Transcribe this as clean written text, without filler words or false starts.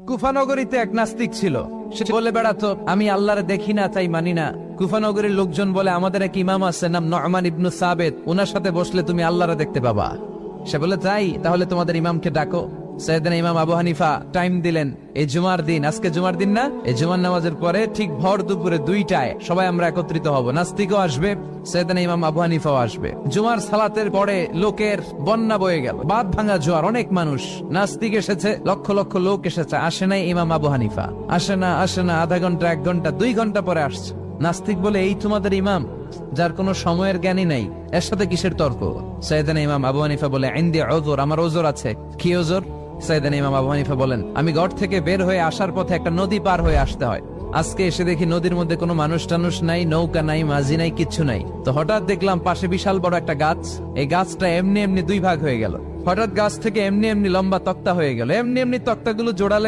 কুফানগরীতে এক নাস্তিক ছিল। সে বলে বেড়াতো, আমি আল্লাহরে দেখি না তাই মানি না। কুফানগরীর লোকজন বলে, আমাদের এক ইমাম আছে নাম নু'মান ইবনু সাবেত, ওনার সাথে বসলে তুমি আল্লাহরে দেখতে পাবা। সে বলে, তাই তাহলে তোমাদের ইমামকে ডাকো। সাইয়েদনা ইমাম আবু হানিফা টাইম দিলেন, এই জুমার দিন, আজকে জুমার দিন না, এই জুমার নামাজের পরে ঠিক ভর দুপুরে 2টায় সবাই আমরা একত্রিত হব। নাস্তিকও আসবে, সাইয়েদনা ইমাম আবু হানিফাও আসবে। জুমার সালাতের পরে লোকের বন্যা বয়ে গেল, বাঁধ ভাঙা জোয়ার, অনেক মানুষ। নাস্তিক এসেছে, লক্ষ লক্ষ লোক এসেছে, আসে নাই ইমাম আবু হানিফা। আসে না আধা ঘন্টা, 1 ঘন্টা, 2 ঘন্টা পরে আসছে। নাস্তিক বলে, এই তোমাদের ইমাম যার কোনো সময়ের জ্ঞানই নাই, এর সাথে কিসের তর্ক? সাইয়েদনা ইমাম আবু হানিফা বলে, ইনদি উযর, আমার ওজর আছে। কি ওজর? সাইয়েদনা ইমাম আবু হানিফা বলেন, আমি ঘর থেকে বের হয়ে আসার পথে একটা নদী পার হয়ে আসতে হয়। আজকে এসে দেখি নদীর মধ্যে কোনো মানুষ টানুষ নাই, নৌকা নাই, মাঝি নাই, কিচ্ছু নাই। তো হঠাৎ দেখলাম পাশে বিশাল বড় একটা গাছ। এই গাছটা এমনি এমনি 2 ভাগ হয়ে গেল। হঠাৎ গাছ থেকে এমনি এমনি লম্বা তক্তা হয়ে গেল। এমনি এমনি তক্তাগুলো জোড়ালে